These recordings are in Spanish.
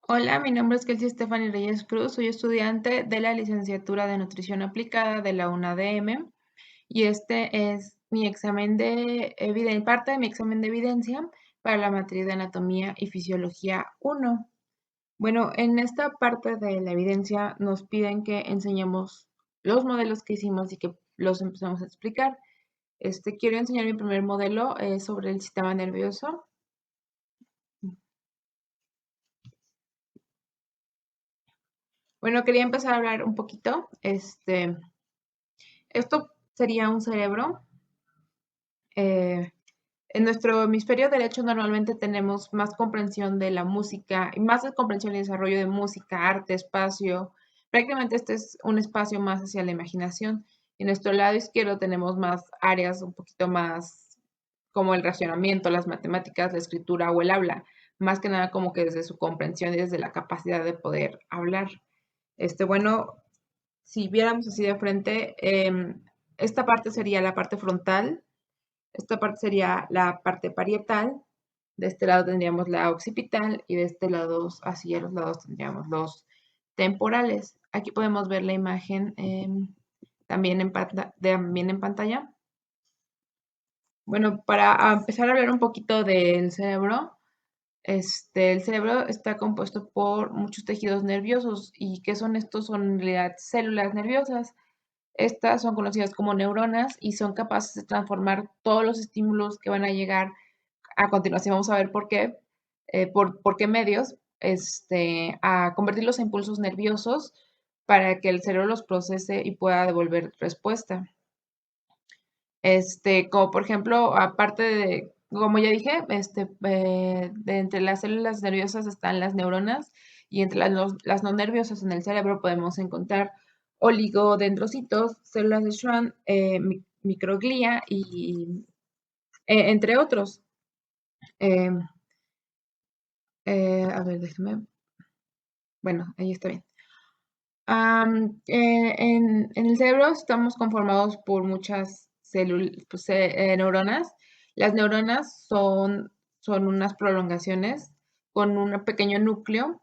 Hola, mi nombre es Kelsey Stephanie Reyes Cruz, soy estudiante de la licenciatura de Nutrición Aplicada de la UNADM y este es mi examen de parte de mi examen de evidencia para la materia de Anatomía y Fisiología 1. Bueno, en esta parte de la evidencia nos piden que enseñemos los modelos que hicimos y que los empezamos a explicar. Quiero enseñar mi primer modelo sobre el sistema nervioso. Bueno, quería empezar a hablar un poquito. Esto sería un cerebro. Eh, en nuestro hemisferio derecho normalmente tenemos más comprensión de la música, y más de comprensión y desarrollo de música, arte, espacio. Prácticamente este es un espacio más hacia la imaginación. En nuestro lado izquierdo tenemos más áreas un poquito más como el racionamiento, las matemáticas, la escritura o el habla. Más que nada como que desde su comprensión y desde la capacidad de poder hablar. Bueno, si viéramos así de frente, esta parte sería la parte frontal, esta parte sería la parte parietal, de este lado tendríamos la occipital y de este lado, hacia los lados, tendríamos los temporales. Aquí podemos ver la imagen también en pantalla. Bueno, para empezar a hablar un poquito del cerebro, el cerebro está compuesto por muchos tejidos nerviosos. ¿Y qué son estos? Son en realidad células nerviosas. Estas son conocidas como neuronas y son capaces de transformar todos los estímulos que van a llegar. A continuación vamos a ver por qué, por qué medios, a convertirlos en impulsos nerviosos para que el cerebro los procese y pueda devolver respuesta. Como por ejemplo, aparte de, como ya dije, entre las células nerviosas están las neuronas y entre las no nerviosas en el cerebro podemos encontrar oligodendrocitos, células de Schwann, microglia y entre otros. Eh, a ver, déjame. Bueno, ahí está bien. En el cerebro estamos conformados por muchas células, neuronas. Las neuronas son unas prolongaciones con un pequeño núcleo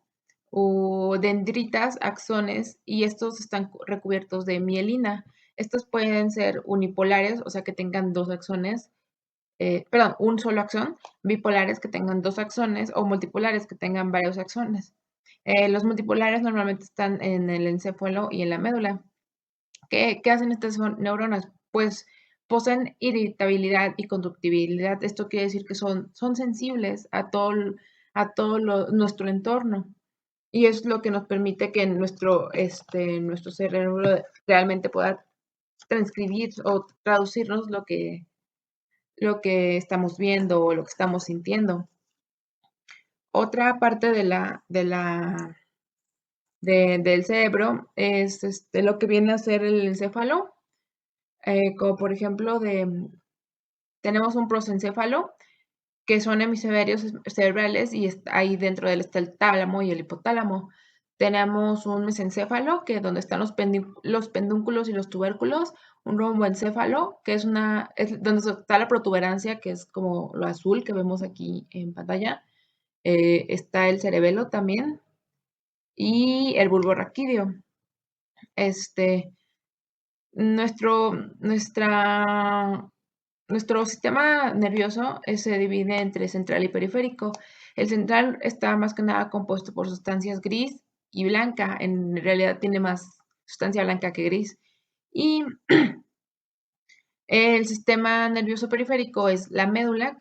o dendritas, axones, y estos están recubiertos de mielina. Estos pueden ser unipolares, o sea que tengan dos axones, perdón, un solo axón, bipolares que tengan dos axones o multipolares que tengan varios axones. Los multipolares normalmente están en el encéfalo y en la médula. ¿Qué hacen estas neuronas? Pues poseen irritabilidad y conductibilidad. Esto quiere decir que son sensibles a todo nuestro entorno. Y es lo que nos permite que nuestro cerebro realmente pueda transcribir o traducirnos lo que estamos viendo o lo que estamos sintiendo. Otra parte del cerebro es lo que viene a ser el encéfalo, como por ejemplo tenemos un prosencéfalo, que son hemisferios cerebrales y ahí dentro de él está el tálamo y el hipotálamo. Tenemos un mesencéfalo, que es donde están los pedúnculos y los tubérculos, un romboencéfalo, que es donde está la protuberancia, que es como lo azul que vemos aquí en pantalla. Está el cerebelo también y el bulbo raquídeo. Este, nuestro, nuestra, Nuestro sistema nervioso se divide entre central y periférico. El central está más que nada compuesto por sustancias gris y blanca. En realidad tiene más sustancia blanca que gris. Y el sistema nervioso periférico es la médula,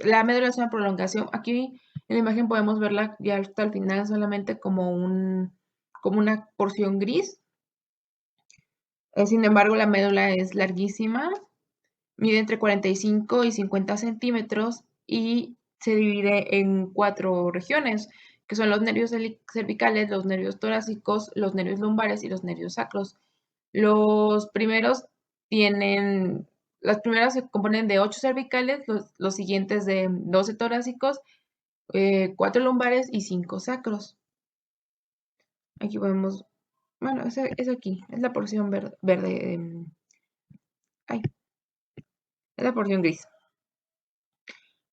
la médula es una prolongación. Aquí en la imagen podemos verla ya hasta el final solamente como una porción gris. Sin embargo, la médula es larguísima, mide entre 45 y 50 centímetros y se divide en 4 regiones, que son los nervios cervicales, los nervios torácicos, los nervios lumbares y los nervios sacros. Los primeros las primeras se componen de 8 cervicales, los siguientes de 12 torácicos, 4 lumbares y 5 sacros. Aquí podemos, bueno, es aquí, es la porción verde, ay, es la porción gris.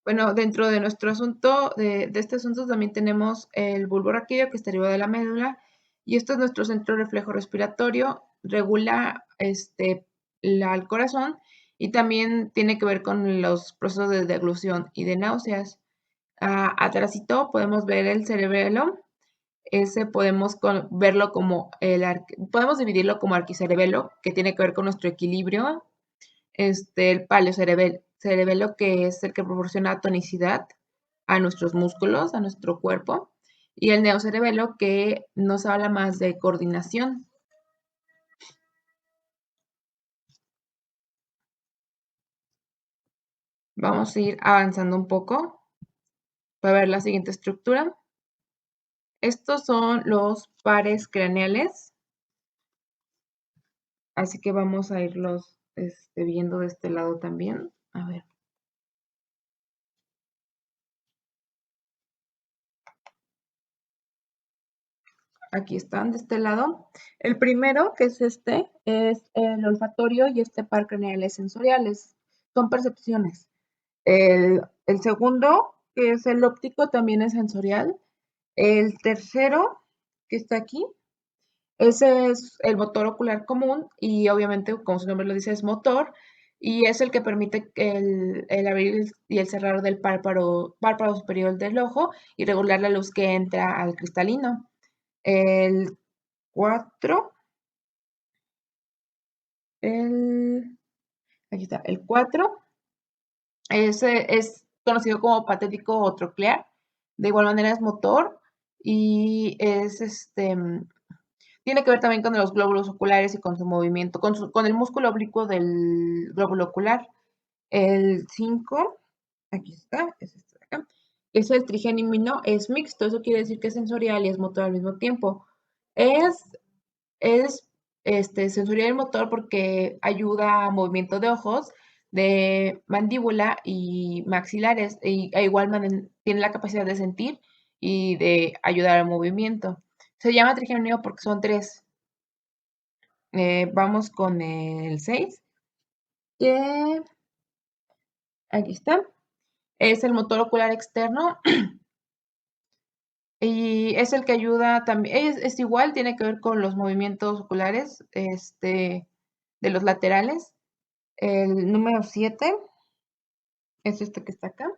Bueno, dentro de nuestro asunto, de este asunto también tenemos el bulbo raquídeo que está arriba de la médula y esto es nuestro centro reflejo respiratorio, regula al corazón y también tiene que ver con los procesos de deglución y de náuseas. Atrásito podemos ver el cerebelo, ese podemos verlo como podemos dividirlo como arquicerebelo, que tiene que ver con nuestro equilibrio, el cerebelo que es el que proporciona tonicidad a nuestros músculos, a nuestro cuerpo, y el neocerebelo que nos habla más de coordinación. Vamos a ir avanzando un poco para ver la siguiente estructura. Estos son los pares craneales, así que vamos a irlos viendo de este lado también. A ver. Aquí están de este lado. El primero, que es es el olfatorio y este par craneal es sensoriales. Son percepciones. El segundo, que es el óptico, también es sensorial. El tercero, que está aquí, ese es el motor ocular común y obviamente, como su nombre lo dice, es motor y es el que permite el abrir y el cerrar del párpado superior del ojo y regular la luz que entra al cristalino. El 4, aquí está, el 4, ese es conocido como patético o troclear. De igual manera es motor y tiene que ver también con los glóbulos oculares y con su movimiento, con el músculo oblicuo del glóbulo ocular. El 5, aquí está, es este de acá, es el trigémino, es mixto, eso quiere decir que es sensorial y es motor al mismo tiempo. Es Es sensorial y motor porque ayuda a movimiento de ojos, de mandíbula y maxilares, e igual tiene la capacidad de sentir y de ayudar al movimiento. Se llama trigémino porque son tres. Vamos con el 6, que aquí está. Es el motor ocular externo y es el que ayuda también, es igual, tiene que ver con los movimientos oculares de los laterales. El número 7 es este que está acá.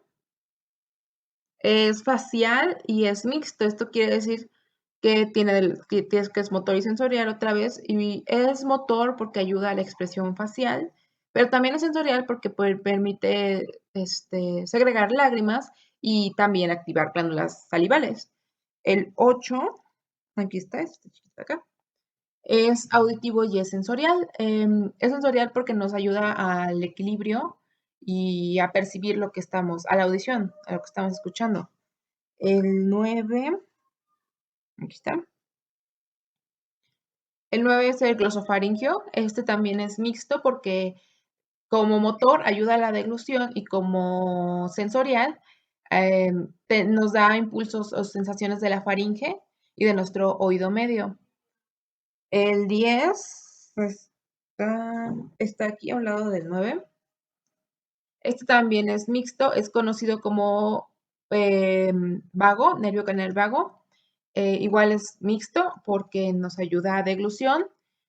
Es facial y es mixto. Esto quiere decir que que es motor y sensorial otra vez. Y es motor porque ayuda a la expresión facial, pero también es sensorial porque permite segregar lágrimas y también activar glándulas salivales. El 8, aquí está, este chiquito acá, es auditivo y es sensorial. Es sensorial porque nos ayuda al equilibrio y a percibir lo que estamos, a la audición, a lo que estamos escuchando. El 9, aquí está. El 9 es el glosofaringio. Este también es mixto porque como motor ayuda a la deglución y como sensorial nos da impulsos o sensaciones de la faringe y de nuestro oído medio. El 10 está aquí a un lado del 9. Este también es mixto, es conocido como vago, nervio canal vago. Igual es mixto porque nos ayuda a deglución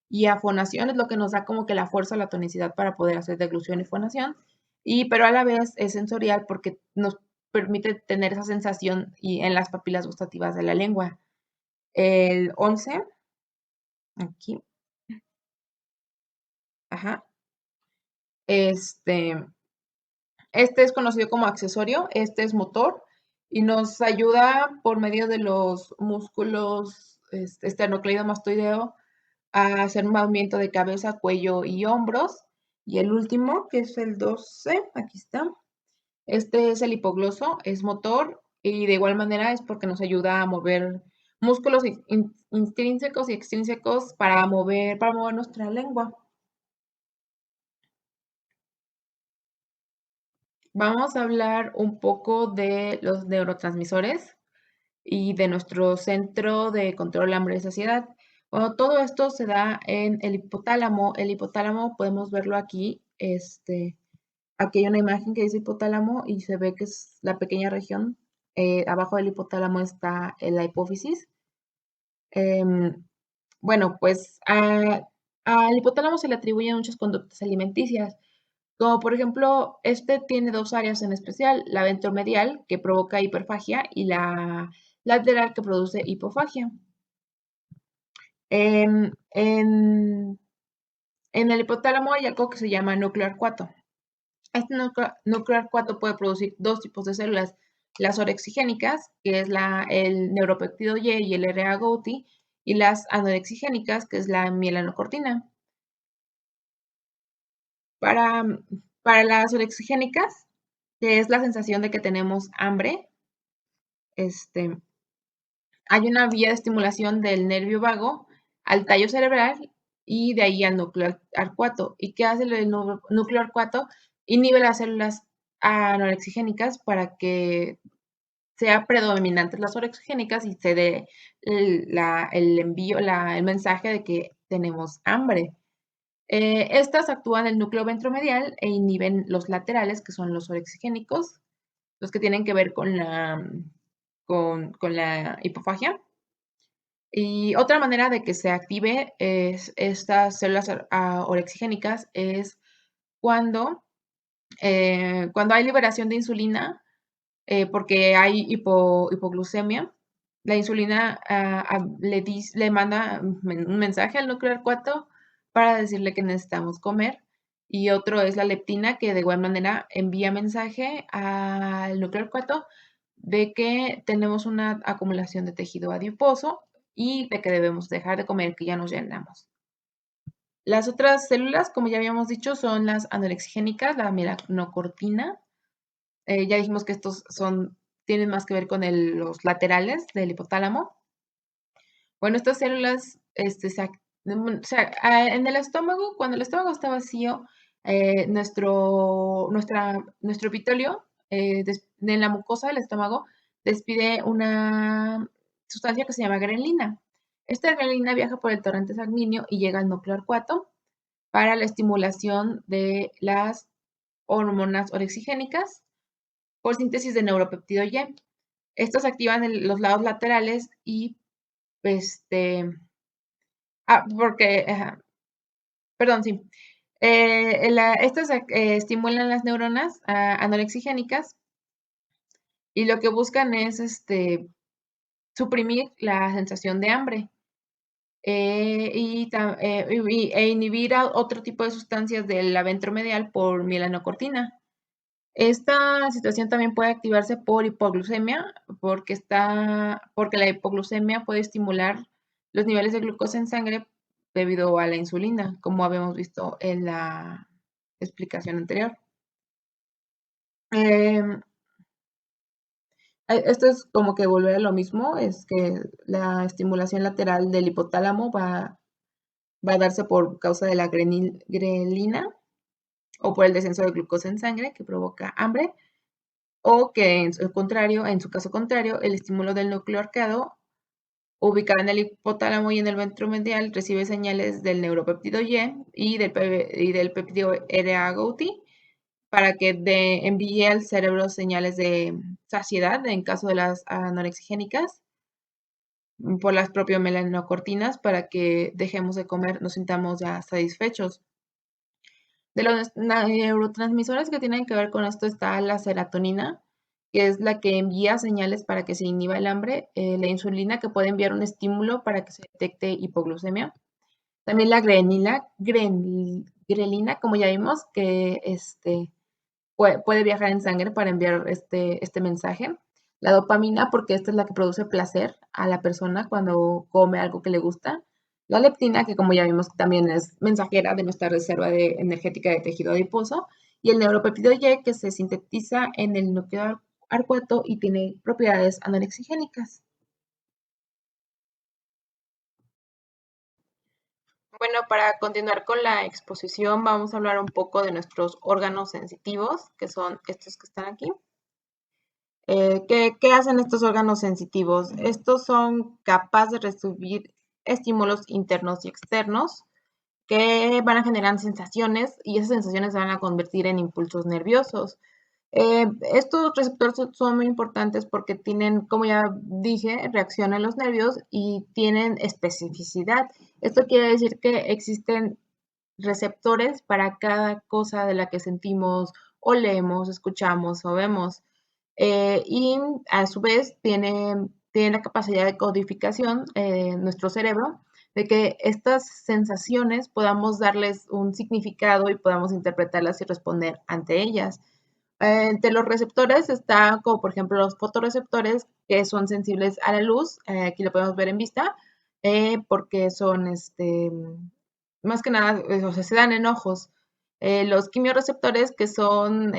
y a fonación, es lo que nos da como que la fuerza, la tonicidad para poder hacer deglución y fonación. Pero a la vez es sensorial porque nos permite tener esa sensación en las papilas gustativas de la lengua. El 11, aquí, ajá, este, Este es conocido como accesorio, este es motor y nos ayuda por medio de los músculos esternocleidomastoideo a hacer un movimiento de cabeza, cuello y hombros. Y el último, que es el 12, aquí está. Este es el hipogloso, es motor y de igual manera es porque nos ayuda a mover músculos intrínsecos y extrínsecos para mover nuestra lengua. Vamos a hablar un poco de los neurotransmisores y de nuestro centro de control hambre y saciedad. Bueno, todo esto se da en el hipotálamo. El hipotálamo podemos verlo aquí, Aquí hay una imagen que dice hipotálamo y se ve que es la pequeña región. Abajo del hipotálamo está la hipófisis. Em, bueno, pues al hipotálamo se le atribuyen muchas conductas alimenticias, como por ejemplo, este tiene dos áreas en especial, la ventromedial, que provoca hiperfagia, y la lateral, que produce hipofagia. En el hipotálamo hay algo que se llama núcleo arcuato. Este núcleo arcuato puede producir dos tipos de células, las orexigénicas, que es el neuropéptido Y el RA-GouT, y las anorexigénicas, que es la mielanocortina. Para, para las orexigénicas, que es la sensación de que tenemos hambre, este, hay una vía de estimulación del nervio vago al tallo cerebral y de ahí al núcleo arcuato. ¿Y qué hace el núcleo arcuato? Inhibe las células anorexigénicas para que sea predominantes las orexigénicas y se dé el mensaje de que tenemos hambre. Estas actúan en el núcleo ventromedial e inhiben los laterales, que son los orexigénicos, los que tienen que ver con la hipofagia. Y otra manera de que se active estas células orexigénicas es cuando, cuando hay liberación de insulina, porque hay hipoglucemia. La insulina le manda un mensaje al núcleo arcuato para decirle que necesitamos comer. Y otro es la leptina, que de igual manera envía mensaje al núcleo arcuato de que tenemos una acumulación de tejido adiposo y de que debemos dejar de comer, que ya nos llenamos. Las otras células, como ya habíamos dicho, son las anorexigénicas, la melanocortina. Ya dijimos que tienen más que ver con los laterales del hipotálamo. Bueno, estas células en el estómago, cuando el estómago está vacío, nuestro epitelio en la mucosa del estómago despide una sustancia que se llama grelina. Esta grelina viaja por el torrente sanguíneo y llega al núcleo arcuato para la estimulación de las hormonas orexigénicas por síntesis de neuropéptido Y. Estos activan los lados laterales y este, perdón, sí. Estas estimulan las neuronas anorexigénicas y lo que buscan es suprimir la sensación de hambre e inhibir a otro tipo de sustancias de la ventromedial por mielanocortina. Esta situación también puede activarse por hipoglucemia, porque la hipoglucemia puede estimular los niveles de glucosa en sangre debido a la insulina, como habíamos visto en la explicación anterior. Em, Esto es como que volver a lo mismo, es que la estimulación lateral del hipotálamo va a darse por causa de la grelina o por el descenso de glucosa en sangre que provoca hambre, o que en su caso contrario, el estímulo del núcleo arcado ubicado en el hipotálamo y en el ventromedial recibe señales del neuropéptido y del péptido RA-GouT para que envíe al cerebro señales de saciedad en caso de las anorexigénicas por las propias melanocortinas para que dejemos de comer, nos sintamos ya satisfechos. De los neurotransmisores que tienen que ver con esto está la serotonina, que es la que envía señales para que se inhiba el hambre, la insulina, que puede enviar un estímulo para que se detecte hipoglucemia. También la grelina, como ya vimos, que puede viajar en sangre para enviar este mensaje. La dopamina, porque esta es la que produce placer a la persona cuando come algo que le gusta. La leptina, que como ya vimos también es mensajera de nuestra reserva energética de tejido adiposo. Y el neuropéptido Y, que se sintetiza en el núcleo arcuato y tiene propiedades anorexigénicas. Bueno, para continuar con la exposición, vamos a hablar un poco de nuestros órganos sensitivos, que son estos que están aquí. ¿Qué hacen estos órganos sensitivos? Estos son capaces de recibir estímulos internos y externos que van a generar sensaciones y esas sensaciones se van a convertir en impulsos nerviosos. Estos receptores son muy importantes porque tienen, como ya dije, reacción en los nervios y tienen especificidad. Esto quiere decir que existen receptores para cada cosa de la que sentimos o leemos, escuchamos o vemos. Y a su vez tiene la capacidad de codificación nuestro cerebro, de que estas sensaciones podamos darles un significado y podamos interpretarlas y responder ante ellas. Entre los receptores está como por ejemplo los fotorreceptores que son sensibles a la luz, aquí lo podemos ver en vista, porque son más que nada, o sea, se dan en ojos. Los quimiorreceptores que son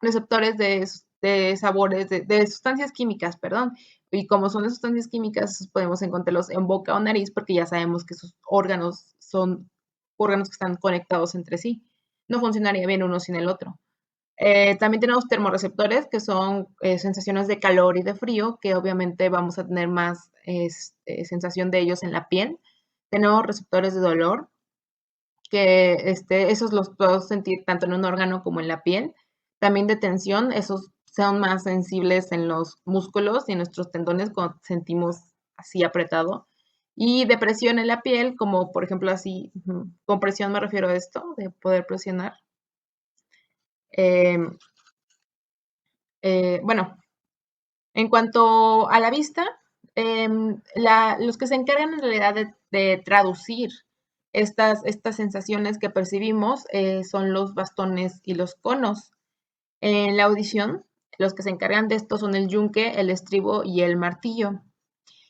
receptores de sabores, de sustancias químicas, perdón. Y como son de sustancias químicas, podemos encontrarlos en boca o nariz porque ya sabemos que sus órganos son órganos que están conectados entre sí. No funcionaría bien uno sin el otro. También tenemos termorreceptores, que son sensaciones de calor y de frío, que obviamente vamos a tener más sensación de ellos en la piel. Tenemos receptores de dolor, que esos los puedo sentir tanto en un órgano como en la piel. También de tensión, esos son más sensibles en los músculos y en nuestros tendones cuando sentimos así apretado. Y de presión en la piel, como por ejemplo así, con presión me refiero a esto, de poder presionar. Eh, bueno, en cuanto a la vista, los que se encargan en realidad de traducir estas sensaciones que percibimos son los bastones y los conos. En la audición, los que se encargan de esto son el yunque, el estribo y el martillo.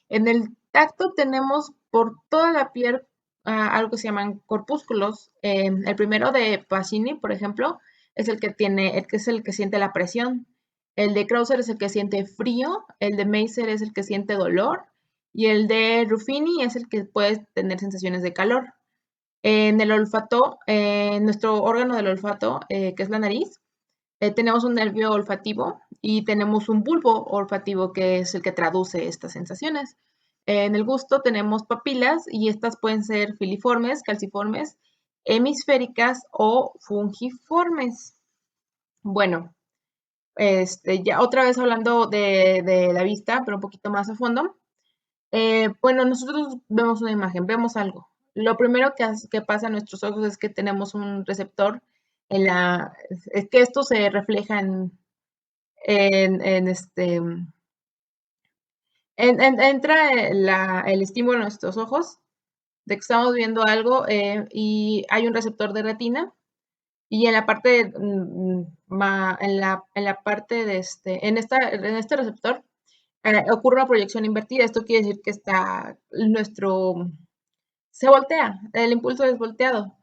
En el tacto tenemos por toda la piel algo que se llaman corpúsculos. El primero de Pacini, por ejemplo, es el que siente la presión. El de Krauser es el que siente frío, el de Meiser es el que siente dolor y el de Ruffini es el que puede tener sensaciones de calor. En el olfato, nuestro órgano del olfato, que es la nariz, tenemos un nervio olfativo y tenemos un bulbo olfativo que es el que traduce estas sensaciones. En el gusto tenemos papilas y estas pueden ser filiformes, calciformes, hemisféricas o fungiformes. Bueno, ya otra vez hablando de la vista, pero un poquito más a fondo. Bueno, nosotros vemos una imagen, vemos algo. Lo primero que pasa en nuestros ojos es que tenemos un receptor es que esto se refleja en, en este, entra el estímulo en nuestros ojos de que estamos viendo algo y hay un receptor de retina y en la parte en la parte en este receptor ocurre una proyección invertida. Esto quiere decir que se voltea, el impulso es volteado.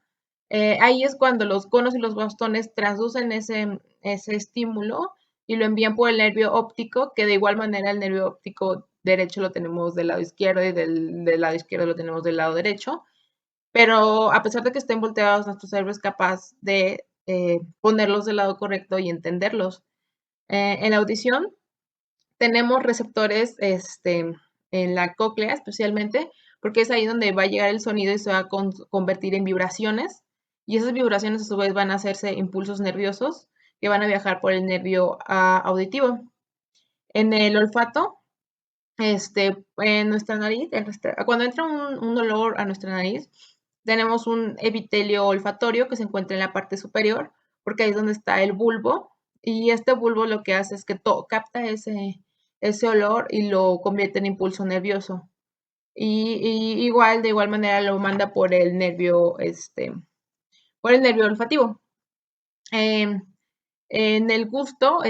Ahí es cuando los conos y los bastones transducen ese estímulo y lo envían por el nervio óptico, que de igual manera el nervio óptico derecho lo tenemos del lado izquierdo y del lado izquierdo lo tenemos del lado derecho. Pero a pesar de que estén volteados, nuestro cerebro es capaz de ponerlos del lado correcto y entenderlos. En la audición tenemos receptores en la cóclea especialmente, porque es ahí donde va a llegar el sonido y se va a convertir en vibraciones. Y esas vibraciones a su vez van a hacerse impulsos nerviosos que van a viajar por el nervio auditivo. En el olfato, en nuestra nariz, cuando entra un olor a nuestra nariz, tenemos un epitelio olfatorio que se encuentra en la parte superior, porque ahí es donde está el bulbo, y este bulbo lo que hace es que capta ese olor y lo convierte en impulso nervioso. Y igual, de igual manera, lo manda por el nervio olfativo. Em, el gusto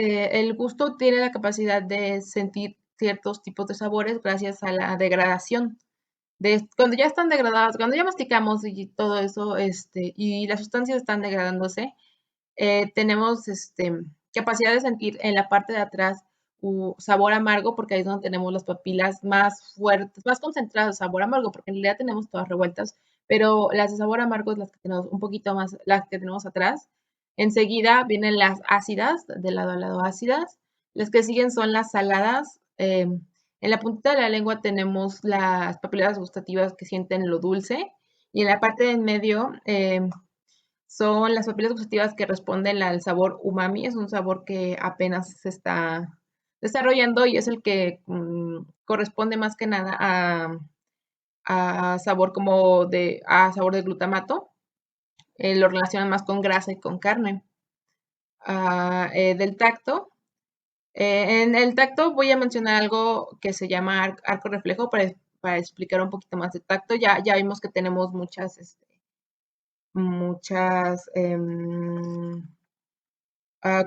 tiene la capacidad de sentir ciertos tipos de sabores gracias a la degradación. Cuando ya están degradadas, cuando ya masticamos y todo eso, y las sustancias están degradándose, tenemos capacidad de sentir en la parte de atrás sabor amargo, porque ahí es donde tenemos las papilas más fuertes, más concentradas de sabor amargo, porque en realidad tenemos todas revueltas, pero las de sabor amargo es las que tenemos un poquito más, las que tenemos atrás. Enseguida vienen las ácidas, de lado a lado ácidas. Las que siguen son las saladas. En la puntita de la lengua tenemos las papilas gustativas que sienten lo dulce Y en la parte de en medio son las papilas gustativas que responden al sabor umami. Es un sabor que apenas se está desarrollando y es el que corresponde más que nada a sabor a sabor de glutamato. Lo relacionan más con grasa y con carne. Del tacto. En el tacto voy a mencionar algo que se llama arco reflejo para explicar un poquito más de tacto. Ya vimos que tenemos muchas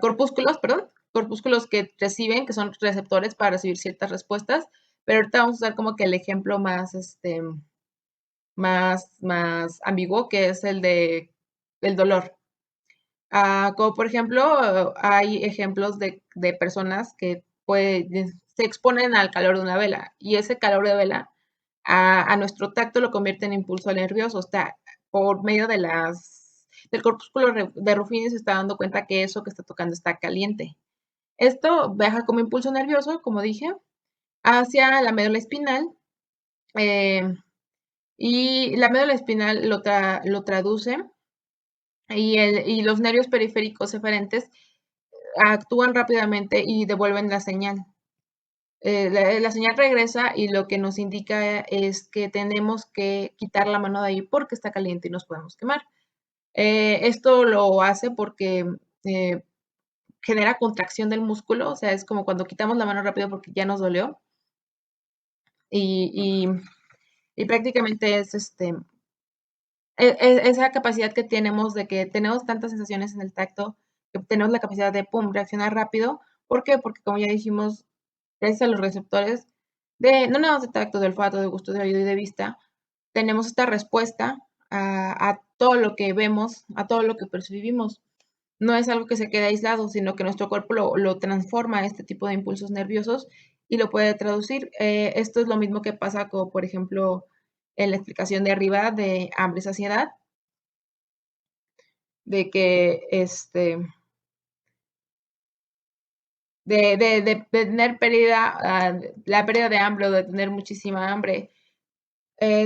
corpúsculos, perdón, corpúsculos que reciben, que son receptores para recibir ciertas respuestas, pero ahorita vamos a usar como que el ejemplo más ambiguo, que es el dolor. Como por ejemplo, hay ejemplos de personas que se exponen al calor de una vela y ese calor de vela a nuestro tacto lo convierte en impulso nervioso. O sea, por medio del corpúsculo de Ruffini se está dando cuenta que eso que está tocando está caliente. Esto viaja como impulso nervioso, como dije, hacia la médula espinal eh, y la médula espinal lo traduce y los nervios periféricos eferentes actúan rápidamente y devuelven la señal. La señal regresa y lo que nos indica es que tenemos que quitar la mano de ahí porque está caliente y nos podemos quemar. Esto lo hace porque eh, genera contracción del músculo, o sea, es como cuando quitamos la mano rápido porque ya nos dolió y, y- y prácticamente es esa capacidad que tenemos de que tenemos tantas sensaciones en el tacto, que tenemos la capacidad de, pum, reaccionar rápido. ¿Por qué? Porque como ya dijimos, gracias a los receptores no nada más de tacto, de olfato, de gusto, de oído y de vista, tenemos esta respuesta a todo lo que vemos, a todo lo que percibimos. No es algo que se quede aislado, sino que nuestro cuerpo lo transforma a este tipo de impulsos nerviosos y lo puede traducir. Esto es lo mismo que pasa como, por ejemplo, en la explicación de arriba de hambre y saciedad, de que de tener la pérdida de hambre o de tener muchísima hambre,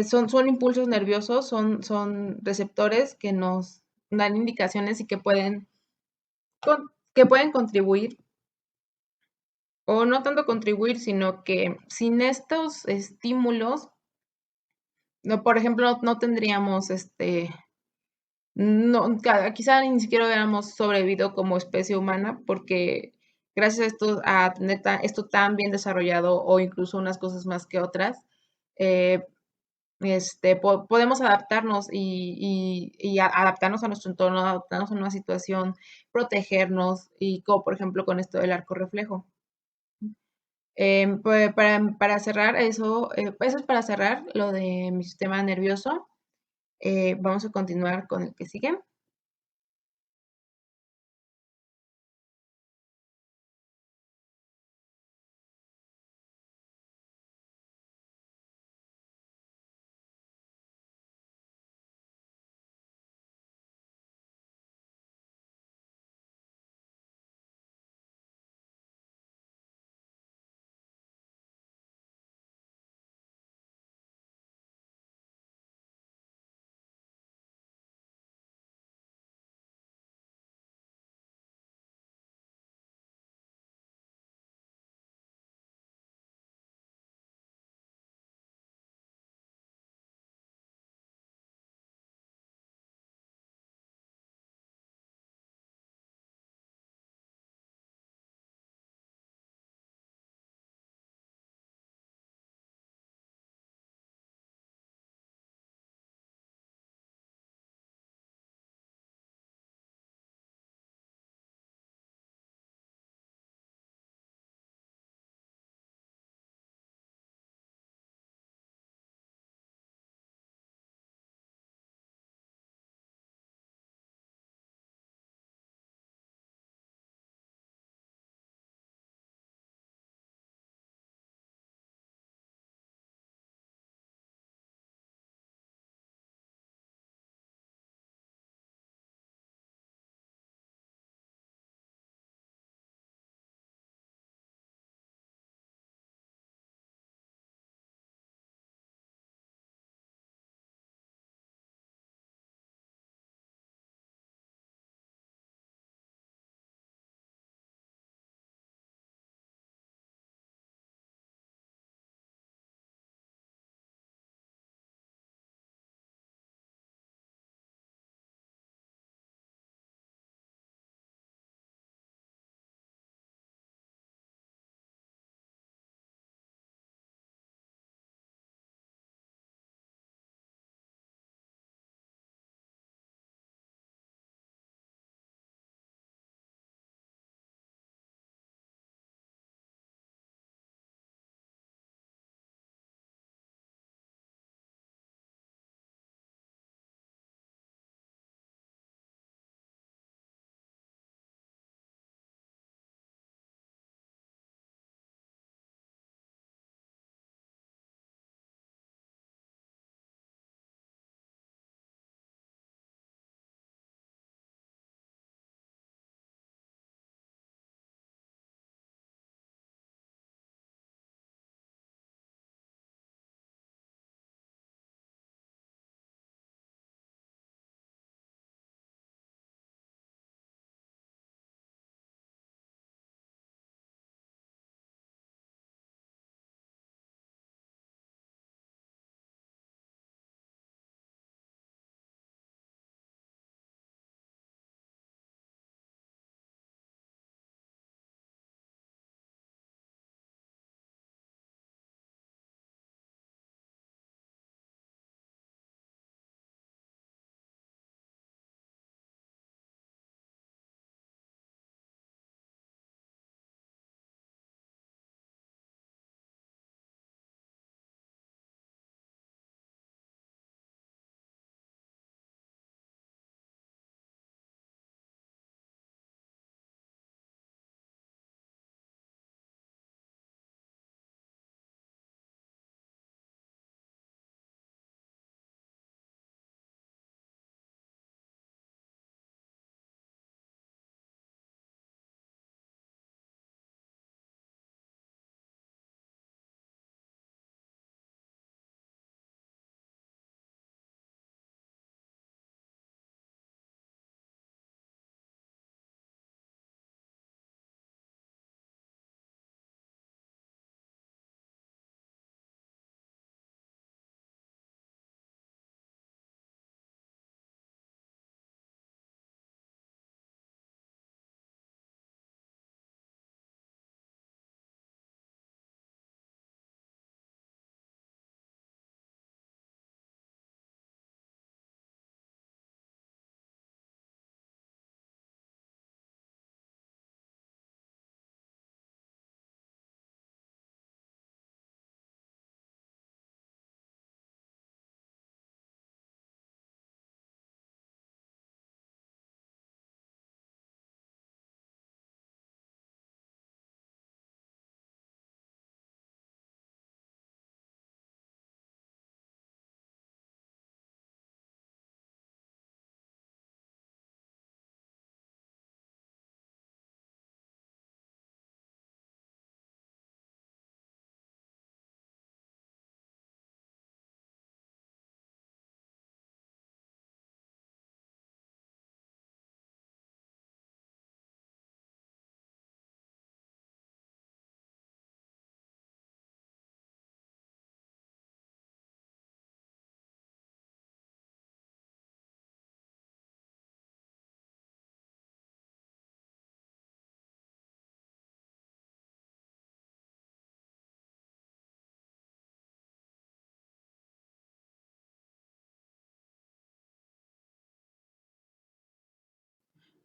son impulsos nerviosos, son receptores que nos dan indicaciones y que pueden contribuir, o no tanto contribuir, sino que sin estos estímulos, no, por ejemplo, no tendríamos no, quizá ni siquiera hubiéramos sobrevivido como especie humana porque gracias a tener esto tan bien desarrollado o incluso unas cosas más que otras, eh, podemos adaptarnos y adaptarnos a nuestro entorno, adaptarnos a una situación, protegernos y como por ejemplo con esto del arco reflejo. Pues para cerrar eso es para cerrar lo de mi sistema nervioso. Vamos a continuar con el que sigue.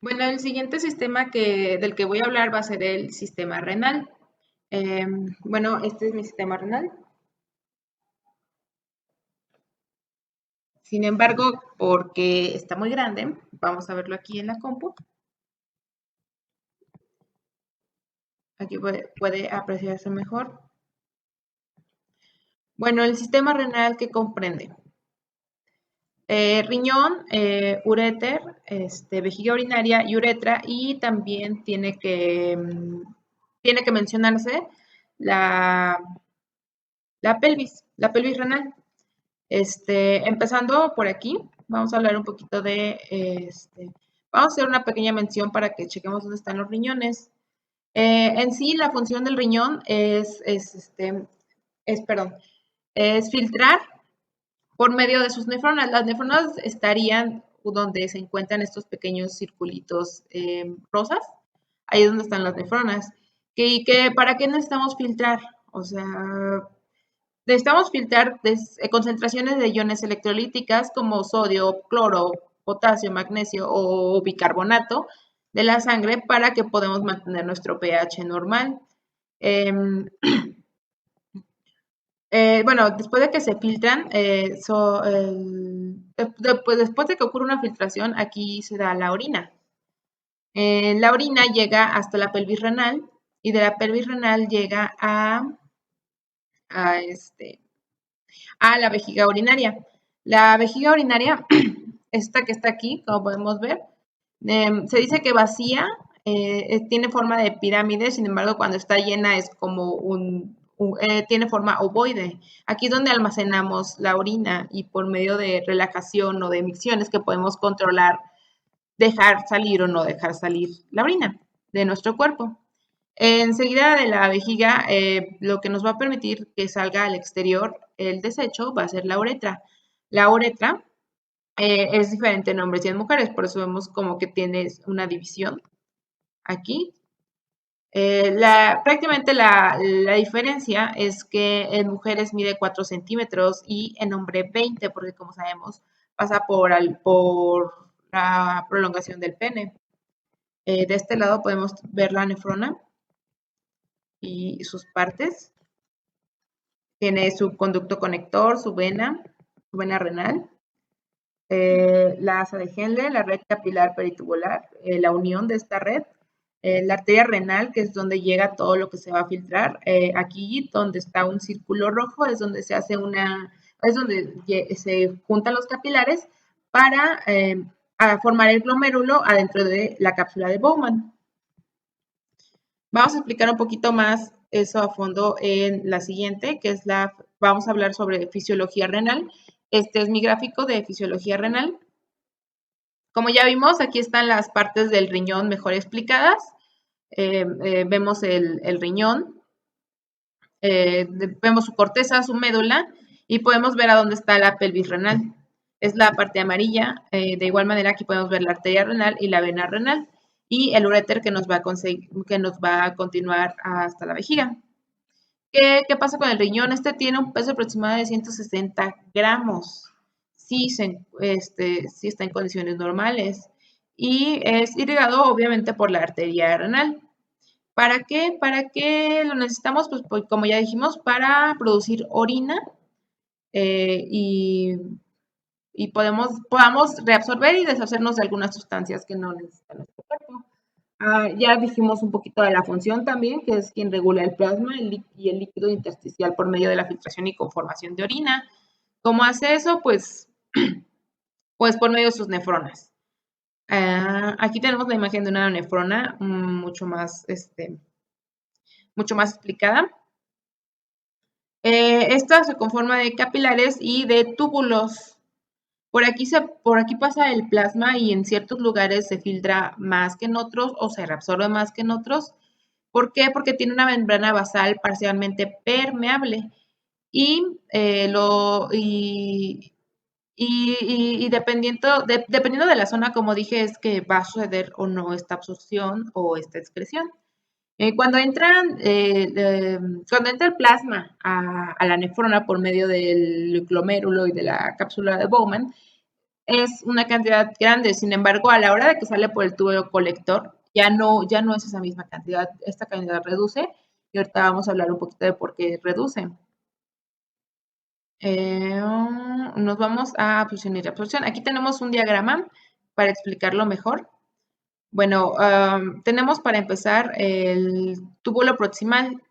Bueno, el siguiente sistema del que voy a hablar va a ser el sistema renal. Bueno, este es mi sistema renal. Sin embargo, porque está muy grande, vamos a verlo aquí en la compu. Aquí puede apreciarse mejor. Bueno, el sistema renal que comprende riñón, uréter, vejiga urinaria y uretra, y también tiene que mencionarse la, la pelvis renal. Empezando por aquí, vamos a hablar un poquito vamos a hacer una pequeña mención para que chequemos dónde están los riñones. En sí, la función del riñón perdón, es filtrar por medio de sus nefronas. Las nefronas estarían donde se encuentran estos pequeños circulitos rosas. Ahí es donde están las nefronas. ¿Para qué necesitamos filtrar? O sea, necesitamos filtrar concentraciones de iones electrolíticas como sodio, cloro, potasio, magnesio o bicarbonato de la sangre para que podamos mantener nuestro pH normal. Bueno, después de que se filtran, después de que ocurre una filtración, aquí se da la orina. La orina llega hasta la pelvis renal y de la pelvis renal llega a, este, a la vejiga urinaria. La vejiga urinaria, esta que está aquí, como podemos ver, se dice que vacía, tiene forma de pirámide, sin embargo, cuando está llena es como tiene forma ovoide. Aquí es donde almacenamos la orina y por medio de relajación o de micciones que podemos controlar, dejar salir o no dejar salir la orina de nuestro cuerpo. Enseguida de la vejiga, lo que nos va a permitir que salga al exterior el desecho va a ser la uretra. La uretra es diferente en hombres y en mujeres, por eso vemos como que tienes una división aquí. Prácticamente la diferencia es que en mujeres mide 4 centímetros y en hombre 20, porque como sabemos pasa por la prolongación del pene. De este lado podemos ver la nefrona y sus partes. Tiene su conducto conector, su vena renal, la asa de Henle, la red capilar peritubular, la unión de esta red, la arteria renal, que es donde llega todo lo que se va a filtrar. Aquí donde está un círculo rojo es donde se hace es donde se juntan los capilares para formar el glomérulo adentro de la cápsula de Bowman. Vamos a explicar un poquito más eso a fondo en la siguiente, que es vamos a hablar sobre fisiología renal. Este es mi gráfico de fisiología renal. Como ya vimos, aquí están las partes del riñón mejor explicadas. Vemos el riñón, vemos su corteza, su médula, y podemos ver a dónde está la pelvis renal. Es la parte amarilla. De igual manera, aquí podemos ver la arteria renal y la vena renal y el uréter que nos va a continuar hasta la vejiga. ¿Qué pasa con el riñón? Este tiene un peso aproximado de 160 gramos. Sí está en condiciones normales. Y es irrigado obviamente por la arteria renal. ¿Para qué? ¿Para qué lo necesitamos? Pues como ya dijimos, para producir orina y podamos reabsorber y deshacernos de algunas sustancias que no necesita nuestro cuerpo. Ya dijimos un poquito de la función también, que es quien regula el plasma y el líquido intersticial por medio de la filtración y conformación de orina. ¿Cómo hace eso? Pues por medio de sus nefronas. Aquí tenemos la imagen de una nefrona mucho más explicada. Esta se conforma de capilares y de túbulos. Por aquí pasa el plasma y en ciertos lugares se filtra más que en otros o se reabsorbe más que en otros. ¿Por qué? Porque tiene una membrana basal parcialmente permeable y, dependiendo de la zona, como dije, es que va a suceder o no esta absorción o esta excreción. Cuando entra el plasma a la nefrona por medio del glomérulo y de la cápsula de Bowman, es una cantidad grande. Sin embargo, a la hora de que sale por el tubo colector, ya no es esa misma cantidad. Esta cantidad reduce y ahorita vamos a hablar un poquito de por qué reduce. Nos vamos a absorción y reabsorción. Aquí tenemos un diagrama para explicarlo mejor. Bueno, tenemos para empezar el túbulo proximal.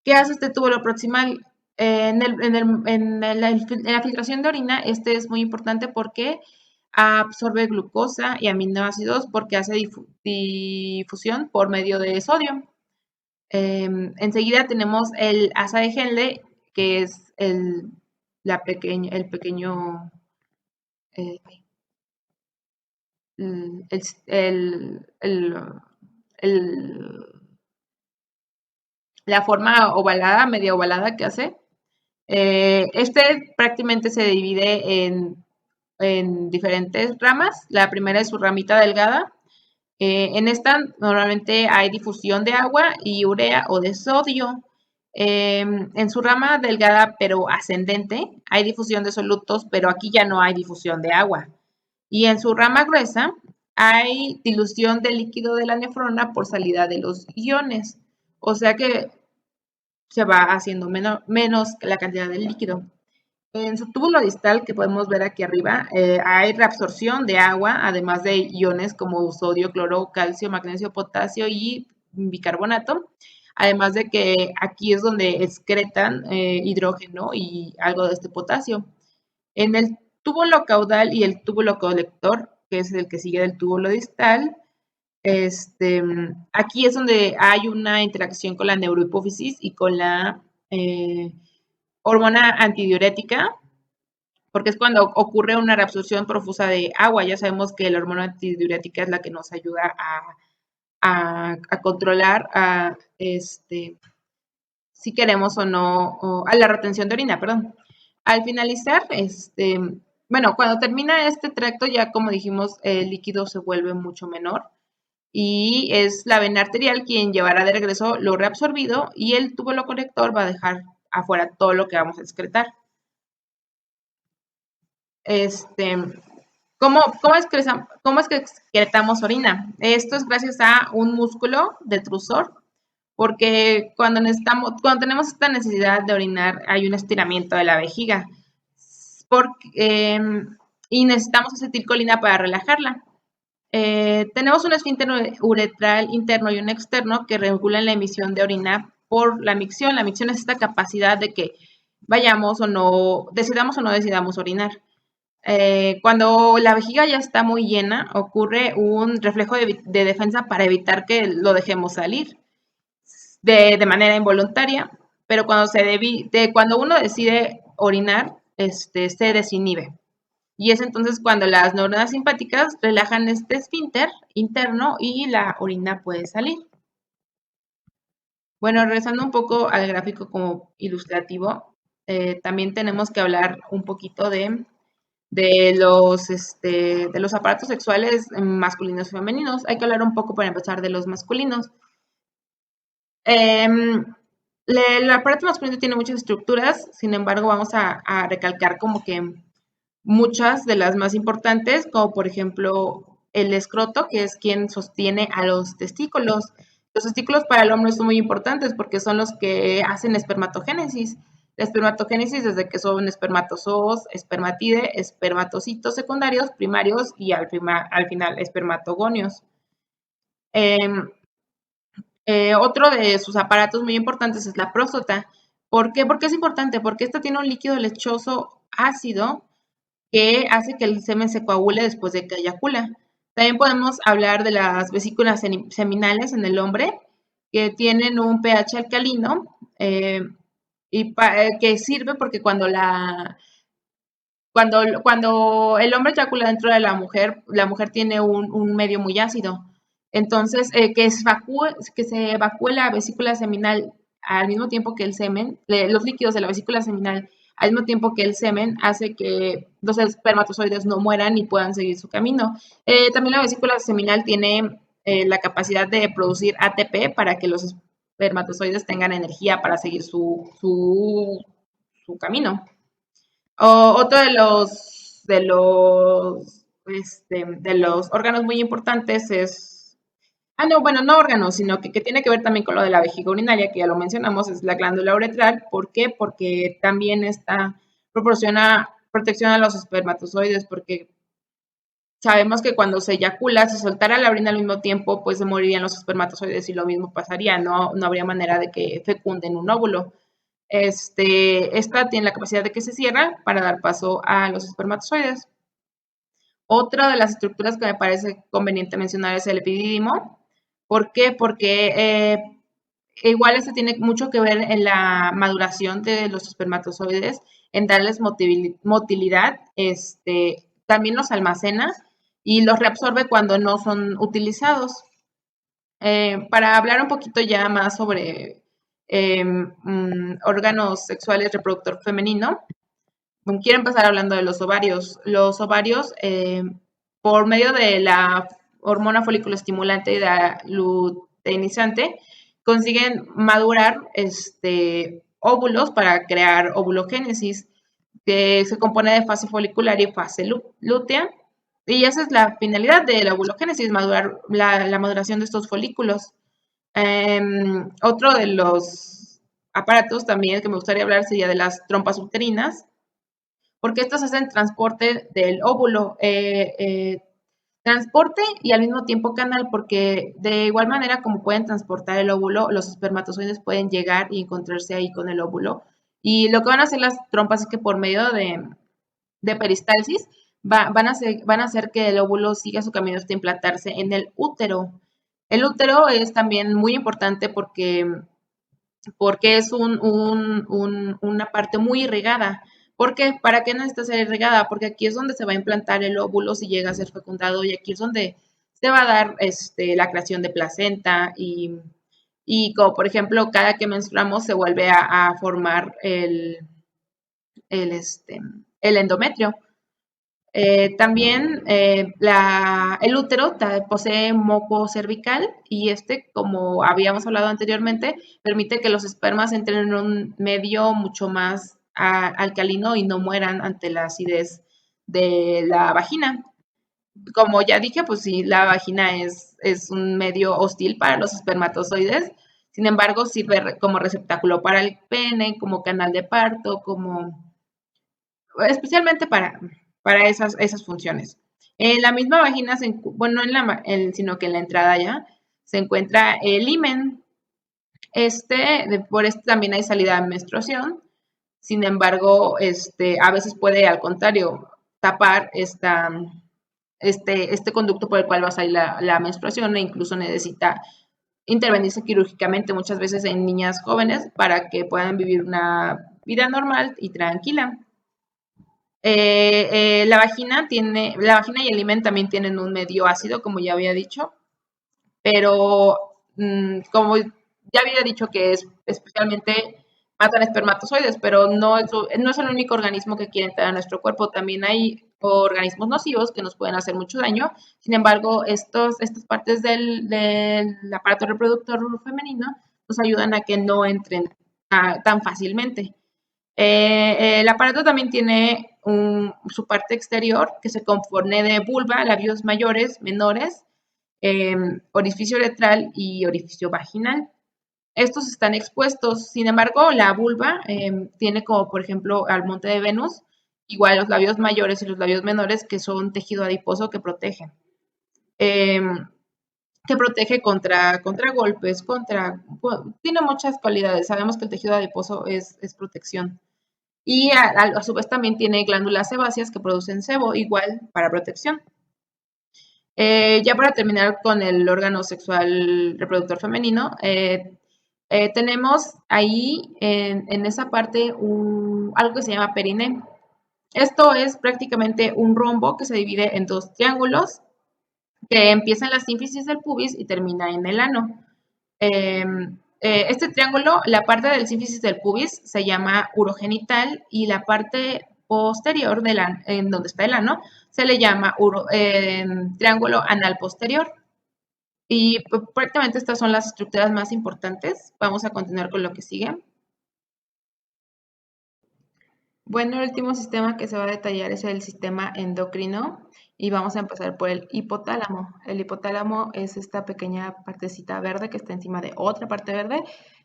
¿Qué hace este túbulo proximal? En la filtración de orina, este es muy importante porque absorbe glucosa y aminoácidos porque hace difusión por medio de sodio. Enseguida tenemos el asa de Henle, que es el pequeño, eh, el- el- la forma ovalada, media ovalada que hace. Este prácticamente se divide en diferentes ramas. La primera es su ramita delgada. En esta normalmente hay difusión de agua y urea o de sodio. En su rama delgada pero ascendente hay difusión de solutos, pero aquí ya no hay difusión de agua. Y en su rama gruesa hay dilución del líquido de la nefrona por salida de los iones. O sea que se va haciendo menos la cantidad de líquido. En su túbulo distal, que podemos ver aquí arriba, hay reabsorción de agua, además de iones como sodio, cloro, calcio, magnesio, potasio y bicarbonato. Además de que aquí es donde excretan hidrógeno y algo de este potasio. En el túbulo caudal y el túbulo colector, que es el que sigue del túbulo distal, aquí es donde hay una interacción con la neurohipófisis y con la hormona antidiurética, porque es cuando ocurre una reabsorción profusa de agua. Ya sabemos que la hormona antidiurética es la que nos ayuda a controlar si queremos o no, a la retención de orina, perdón. Al finalizar, bueno, cuando termina este tracto, ya como dijimos, el líquido se vuelve mucho menor y es la vena arterial quien llevará de regreso lo reabsorbido y el túbulo conector va a dejar afuera todo lo que vamos a excretar. Este, ¿cómo es que excretamos orina? Esto es gracias a un músculo detrusor, porque cuando tenemos esta necesidad de orinar, hay un estiramiento de la vejiga porque, y necesitamos acetilcolina para relajarla. Tenemos un esfínter uretral interno y un externo que regulan la emisión de orina por la micción. La micción es esta capacidad de que vayamos o no, decidamos orinar. Cuando la vejiga ya está muy llena, ocurre un reflejo de defensa para evitar que lo dejemos salir de manera involuntaria, pero cuando uno decide orinar, se desinhibe. Y es entonces cuando las neuronas simpáticas relajan este esfínter interno y la orina puede salir. Bueno, regresando un poco al gráfico como ilustrativo, también tenemos que hablar un poquito de los aparatos sexuales masculinos y femeninos. Hay que hablar un poco para empezar de los masculinos. El aparato masculino tiene muchas estructuras, sin embargo, vamos a recalcar como que muchas de las más importantes, como por ejemplo el escroto, que es quien sostiene a los testículos. Los testículos para el hombre son muy importantes porque son los que hacen espermatogénesis. La espermatogénesis desde que son espermatozoos, espermatide, espermatocitos secundarios, primarios y al final espermatogonios. Otro de sus aparatos muy importantes es la próstata. ¿Por qué? Porque es importante, porque esta tiene un líquido lechoso ácido que hace que el semen se coagule después de que eyacula. También podemos hablar de las vesículas seminales en el hombre, que tienen un pH alcalino que sirve porque cuando el hombre eyacula dentro de la mujer tiene un medio muy ácido. Entonces, que se evacúe la vesícula seminal al mismo tiempo que el semen, los líquidos de la vesícula seminal al mismo tiempo que el semen, hace que los espermatozoides no mueran y puedan seguir su camino. También la vesícula seminal tiene la capacidad de producir ATP para que los espermatozoides tengan energía para seguir su camino. Otro de los órganos muy importantes es, no, bueno, no órganos, sino que tiene que ver también con lo de la vejiga urinaria, que ya lo mencionamos, es la glándula uretral. ¿Por qué? Porque también proporciona protección a los espermatozoides, porque sabemos que cuando se eyacula, si soltara la orina al mismo tiempo, pues se morirían los espermatozoides y lo mismo pasaría, no habría manera de que fecunden un óvulo. Esta tiene la capacidad de que se cierra para dar paso a los espermatozoides. Otra de las estructuras que me parece conveniente mencionar es el epidídimo. ¿Por qué? Porque igual este tiene mucho que ver en la maduración de los espermatozoides, en darles motilidad, también los almacena y los reabsorbe cuando no son utilizados. Para hablar un poquito ya más sobre órganos sexuales reproductor femenino, quiero empezar hablando de los ovarios. Los ovarios, por medio de la hormona folículo estimulante y la luteinizante, consiguen madurar óvulos para crear ovulogénesis, que se compone de fase folicular y fase lútea. Y esa es la finalidad de la ovulogénesis, madurar la maduración de estos folículos. Otro de los aparatos también que me gustaría hablar sería de las trompas uterinas, porque estos hacen transporte del óvulo, transporte y al mismo tiempo canal, porque de igual manera como pueden transportar el óvulo, los espermatozoides pueden llegar y encontrarse ahí con el óvulo. Y lo que van a hacer las trompas es que por medio de peristalsis van a hacer que el óvulo siga su camino hasta implantarse en el útero. El útero es también muy importante porque es una parte muy irrigada. ¿Por qué? ¿Para qué necesita ser irrigada? Porque aquí es donde se va a implantar el óvulo si llega a ser fecundado y aquí es donde se va a dar la creación de placenta y como por ejemplo cada que menstruamos se vuelve a formar el, este, el endometrio. También el útero posee moco cervical y como habíamos hablado anteriormente, permite que los espermas entren en un medio mucho más alcalino y no mueran ante la acidez de la vagina. Como ya dije, pues sí, la vagina es un medio hostil para los espermatozoides, sin embargo, sirve como receptáculo para el pene, como canal de parto, especialmente para esas funciones. En la misma vagina, bueno, sino que en la entrada ya, se encuentra el himen. Por este también hay salida de menstruación. Sin embargo, a veces puede, al contrario, tapar este conducto por el cual va a salir la menstruación e incluso necesita intervenirse quirúrgicamente muchas veces en niñas jóvenes para que puedan vivir una vida normal y tranquila. La vagina y el himen también tienen un medio ácido, como ya había dicho, pero como ya había dicho que es especialmente matan espermatozoides, pero no es el único organismo que quiere entrar a nuestro cuerpo. También hay organismos nocivos que nos pueden hacer mucho daño. Sin embargo, estas partes del aparato reproductor femenino nos ayudan a que no entren tan fácilmente. El aparato también tiene su parte exterior que se compone de vulva, labios mayores, menores, orificio uretral y orificio vaginal. Estos están expuestos, sin embargo, la vulva tiene como por ejemplo al monte de Venus, igual los labios mayores y los labios menores que son tejido adiposo que protege. Eh, que protege contra golpes, tiene muchas cualidades. Sabemos que el tejido adiposo es protección. Y a su vez también tiene glándulas sebáceas que producen sebo, igual para protección. Ya para terminar con el órgano sexual reproductor femenino, tenemos ahí en esa parte algo que se llama periné. Esto es prácticamente un rombo que se divide en dos triángulos, que empieza en la sínfisis del pubis y termina en el ano. Este triángulo, la parte del sínfisis del pubis se llama urogenital y la parte posterior en donde está el ano se le llama triángulo anal posterior. Y pues, prácticamente estas son las estructuras más importantes. Vamos a continuar con lo que sigue. Bueno, el último sistema que se va a detallar es el sistema endocrino y vamos a empezar por el hipotálamo. El hipotálamo es esta pequeña partecita verde que está encima de otra parte verde.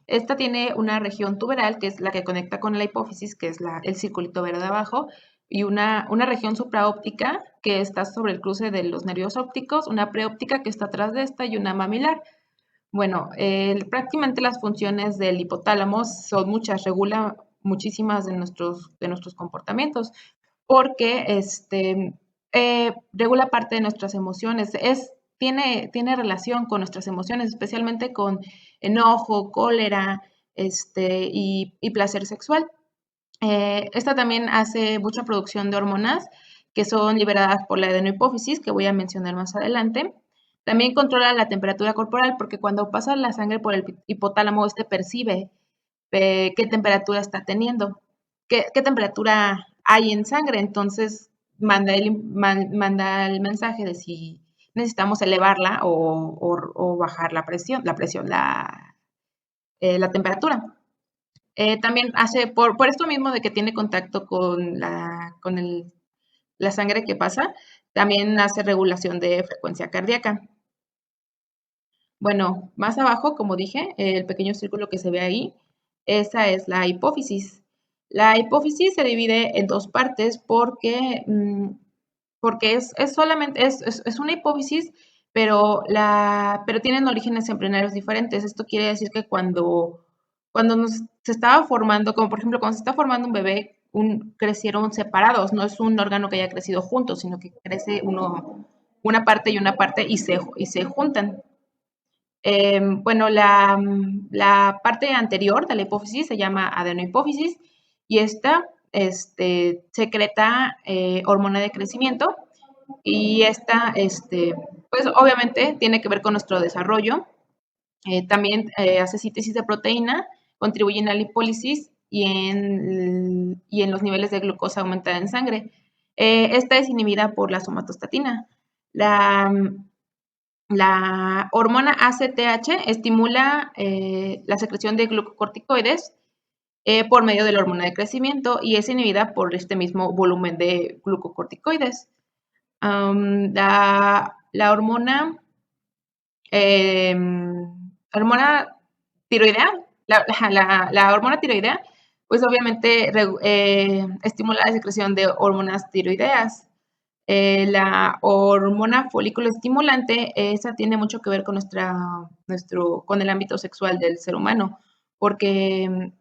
Esta tiene una región tuberal, que es la que conecta con la hipófisis, que es el circulito verde abajo, y una región supraóptica que está sobre el cruce de los nervios ópticos, una preóptica que está atrás de esta y una mamilar. Bueno, prácticamente las funciones del hipotálamo son muchas, regula muchísimas de nuestros comportamientos, porque regula parte de nuestras emociones, tiene relación con nuestras emociones, especialmente con enojo, cólera, y placer sexual. Esta también hace mucha producción de hormonas que son liberadas por la adenohipófisis, que voy a mencionar más adelante. También controla la temperatura corporal, porque cuando pasa la sangre por el hipotálamo, este percibe qué temperatura está teniendo, qué temperatura hay en sangre. Entonces manda el mensaje de si necesitamos elevarla o bajar la temperatura. También hace, por esto mismo de que tiene contacto con la sangre que pasa, también hace regulación de frecuencia cardíaca. Bueno, más abajo, como dije, el pequeño círculo que se ve ahí, esa es la hipófisis. La hipófisis se divide en dos partes porque es solamente, es una hipófisis, pero tienen orígenes embrionarios diferentes. Esto quiere decir que cuando se estaba formando, como por ejemplo cuando se está formando un bebé, crecieron separados, no es un órgano que haya crecido juntos, sino que crece una parte y una parte y se juntan. Bueno, la parte anterior de la hipófisis se llama adenohipófisis y esta secreta hormona de crecimiento y esta, pues obviamente tiene que ver con nuestro desarrollo. También hace síntesis de proteína, contribuye en la lipólisis y en los niveles de glucosa aumentada en sangre. Esta es inhibida por la somatostatina. La, la hormona ACTH estimula la secreción de glucocorticoides por medio de la hormona de crecimiento y es inhibida por este mismo volumen de glucocorticoides. La eh, hormona tiroidea, la hormona tiroidea, pues obviamente estimula la secreción de hormonas tiroideas. La hormona folículo estimulante, esa tiene mucho que ver con con el ámbito sexual del ser humano, porque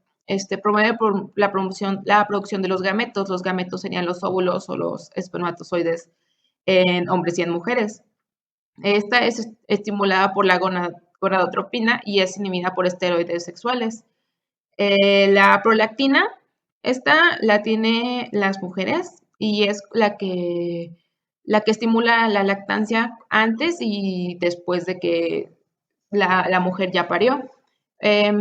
promueve la producción de los gametos. Los gametos serían los óvulos o los espermatozoides en hombres y en mujeres. Esta es estimulada por la gonadotropina y es inhibida por esteroides sexuales. La prolactina, esta la tiene las mujeres y es la que estimula la lactancia antes y después de que la mujer ya parió. Eh,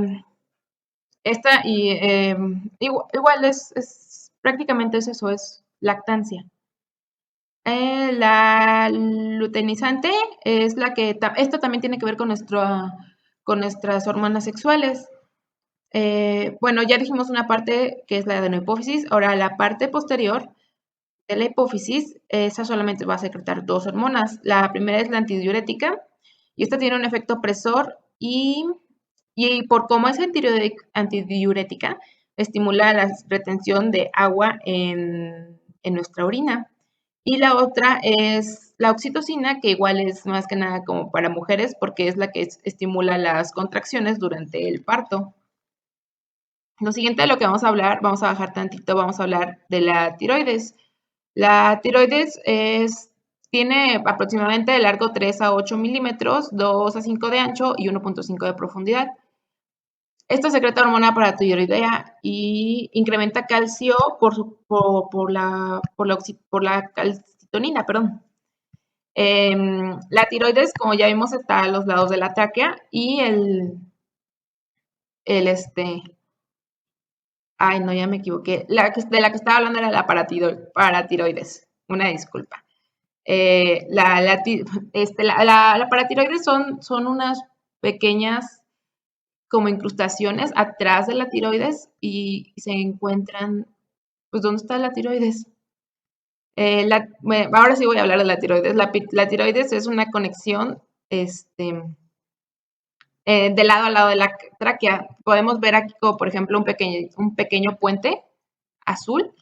esta igual prácticamente es eso, es lactancia. La luteinizante es esto también tiene que ver con nuestras hormonas sexuales. Bueno, ya dijimos una parte que es la adenohipófisis. Ahora, la parte posterior de la hipófisis, esa solamente va a secretar dos hormonas. La primera es la antidiurética y esta tiene un efecto opresor y por cómo es antidiurética, estimula la retención de agua en nuestra orina. Y la otra es la oxitocina, que igual es más que nada como para mujeres porque es la que estimula las contracciones durante el parto. Lo siguiente de lo que vamos a hablar, vamos a bajar tantito, vamos a hablar de la tiroides. La tiroides tiene aproximadamente de largo 3 a 8 milímetros, 2 a 5 de ancho y 1.5 de profundidad. Esta secreta hormona paratiroidea y incrementa calcio por la calcitonina, perdón. La tiroides, como ya vimos, está a los lados de la tráquea y el ay, no, ya me equivoqué. De la que estaba hablando era la paratiroides. Una disculpa. La paratiroides son unas pequeñas como incrustaciones atrás de la tiroides y se encuentran pues ¿dónde está la tiroides? Ahora sí voy a hablar de la tiroides. La tiroides es una conexión este, de lado a lado de la tráquea. Podemos ver aquí como, por ejemplo, un pequeño puente azul.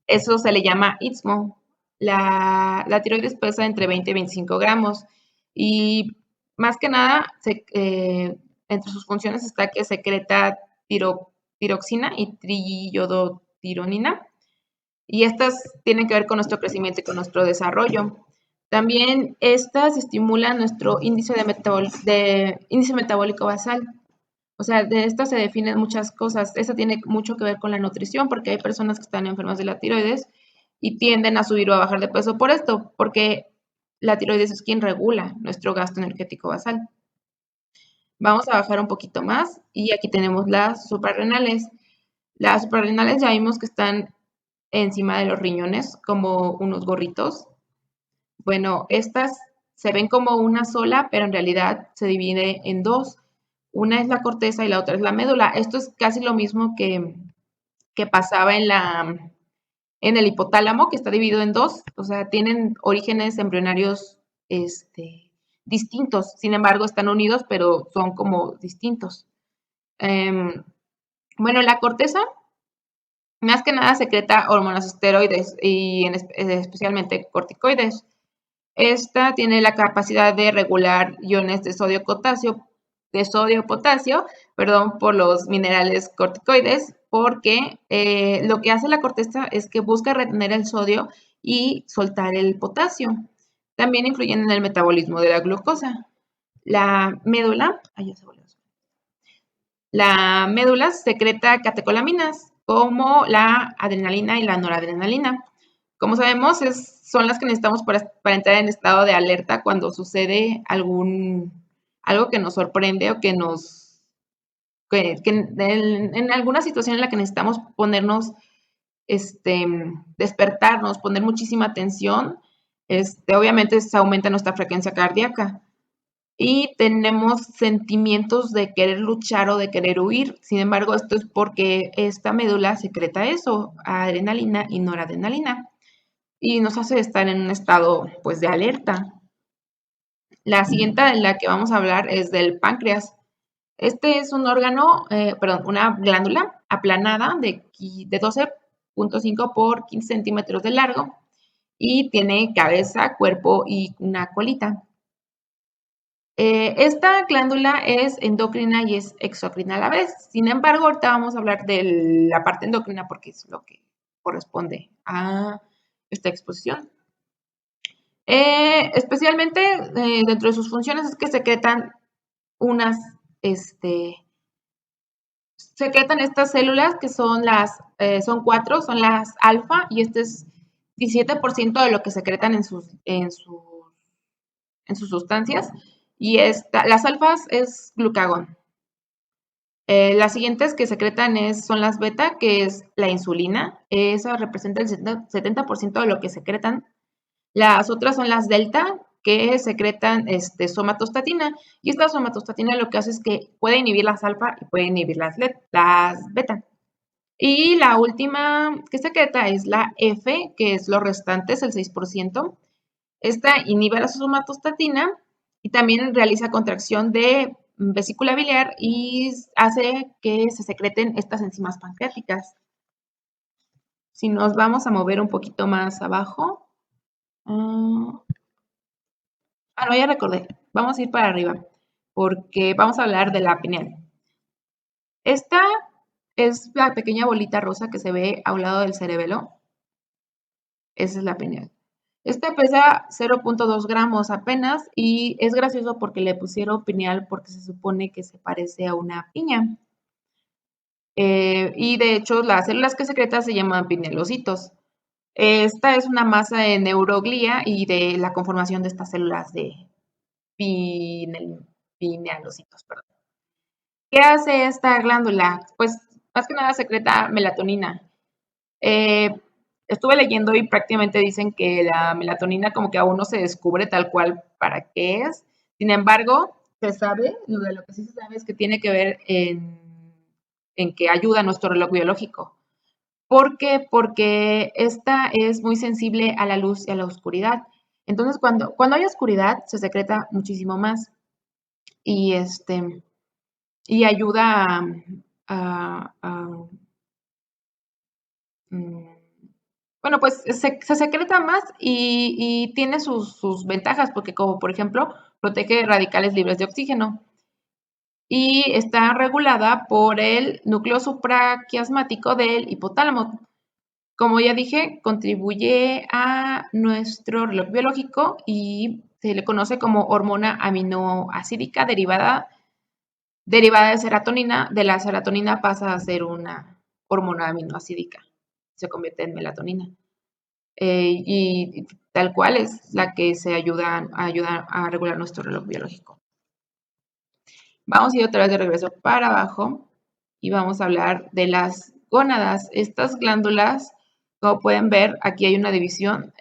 Eso se le llama istmo. La tiroides pesa entre 20 y 25 gramos y más que nada, entre sus funciones está que secreta tiroxina y triiodotironina y estas tienen que ver con nuestro crecimiento y con nuestro desarrollo. También estas estimulan nuestro índice metabólico basal. O sea, de estas se definen muchas cosas. Esto tiene mucho que ver con la nutrición, porque hay personas que están enfermas de la tiroides y tienden a subir o a bajar de peso por esto, porque la tiroides es quien regula nuestro gasto energético basal. Vamos a bajar un poquito más y aquí tenemos las suprarrenales. Las suprarrenales ya vimos que están encima de los riñones como unos gorritos. Bueno, estas se ven como una sola, pero en realidad se divide en dos. Una es la corteza y la otra es la médula. Esto es casi lo mismo que pasaba en el hipotálamo, que está dividido en dos. O sea, tienen orígenes embrionarios distintos. Sin embargo, están unidos, pero son como distintos. Bueno, la corteza más que nada secreta hormonas esteroides y especialmente corticoides. Esta tiene la capacidad de regular iones de sodio potasio, perdón, por los minerales corticoides, porque lo que hace la corteza es que busca retener el sodio y soltar el potasio. También influyen en el metabolismo de la glucosa. La médula, ay, ya se volvió. La médula secreta catecolaminas como la adrenalina y la noradrenalina. Como sabemos, son las que necesitamos para entrar en estado de alerta cuando sucede algo que nos sorprende o que en alguna situación en la que necesitamos ponernos, despertarnos, poner muchísima atención, obviamente se aumenta nuestra frecuencia cardíaca y tenemos sentimientos de querer luchar o de querer huir. Sin embargo, esto es porque esta médula secreta eso, adrenalina y noradrenalina, y nos hace estar en un estado pues de alerta. La siguiente de la que vamos a hablar es del páncreas. Este es un órgano, perdón, una glándula aplanada de 12.5 por 15 centímetros de largo y tiene cabeza, cuerpo y una colita. Esta glándula es endocrina y es exocrina a la vez. Sin embargo, ahorita vamos a hablar de la parte endocrina porque es lo que corresponde a esta exposición. Especialmente dentro de sus funciones es que este, secretan estas células que son cuatro, son las alfa y este es 17% de lo que secretan en sus sustancias y las alfas es glucagón. Las siguientes que secretan son las beta, que es la insulina. Esa representa el 70% de lo que secretan. Las otras son las delta, que secretan somatostatina. Y esta somatostatina lo que hace es que puede inhibir las alfa y puede inhibir las beta. Y la última que secreta es la F, que es lo restante, es el 6%. Esta inhibe la somatostatina y también realiza contracción de vesícula biliar y hace que se secreten estas enzimas pancreáticas. Si nos vamos a mover un poquito más abajo. No, ya recordé. Vamos a ir para arriba porque vamos a hablar de la pineal. Esta es la pequeña bolita rosa que se ve a un lado del cerebelo. Esa es la pineal. Esta pesa 0.2 gramos apenas y es gracioso porque le pusieron pineal porque se supone que se parece a una piña. Y de hecho las células que secretan se llaman pinealocitos. Esta es una masa de neuroglía y de la conformación de estas células de pinealocitos. Perdón. ¿Qué hace esta glándula? Pues más que nada secreta melatonina. Estuve leyendo y prácticamente dicen que la melatonina como que aún no se descubre tal cual para qué es. Sin embargo, se sabe, lo que sí se sabe es que tiene que ver en que ayuda a nuestro reloj biológico. ¿Por qué? Porque esta es muy sensible a la luz y a la oscuridad. Entonces, cuando hay oscuridad, se secreta muchísimo más y, y ayuda a, mm, bueno, pues se secreta más y tiene sus ventajas, porque como por ejemplo, protege radicales libres de oxígeno y está regulada por el núcleo supraquiasmático del hipotálamo. Como ya dije, contribuye a nuestro reloj biológico y se le conoce como hormona aminoácidica derivada de serotonina. De la serotonina pasa a ser una hormona aminoácidica, se convierte en melatonina. Y tal cual es la que se ayuda a regular nuestro reloj biológico. Vamos a ir otra vez de regreso para abajo y vamos a hablar de las gónadas. Estas glándulas, como pueden ver, aquí hay una división,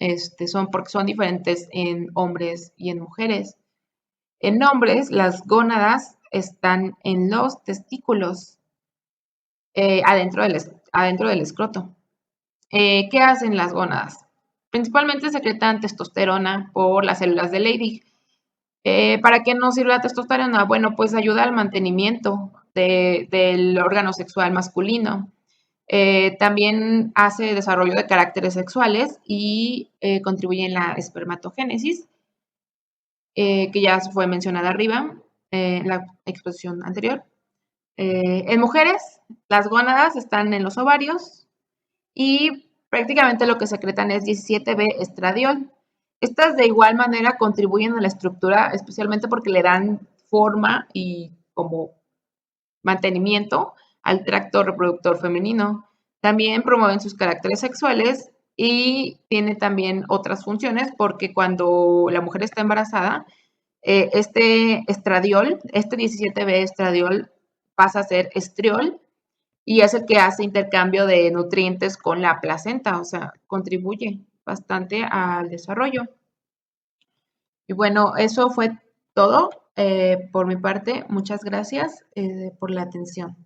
porque son diferentes en hombres y en mujeres. En hombres, las gónadas están en los testículos, adentro del escroto. ¿Qué hacen las gónadas? Principalmente secretan testosterona por las células de Leydig. ¿Para qué nos sirve la testosterona? Bueno, pues ayuda al mantenimiento del órgano sexual masculino. También hace desarrollo de caracteres sexuales y contribuye en la espermatogénesis, que ya fue mencionada arriba en la exposición anterior. En mujeres, las gónadas están en los ovarios y prácticamente lo que secretan es 17B estradiol. Estas de igual manera contribuyen a la estructura, especialmente porque le dan forma y como mantenimiento al tracto reproductor femenino. También promueven sus caracteres sexuales y tiene también otras funciones porque cuando la mujer está embarazada, este estradiol, este 17B estradiol pasa a ser estriol y es el que hace intercambio de nutrientes con la placenta, o sea, contribuye bastante al desarrollo. Y bueno, eso fue todo por mi parte. Muchas gracias por la atención.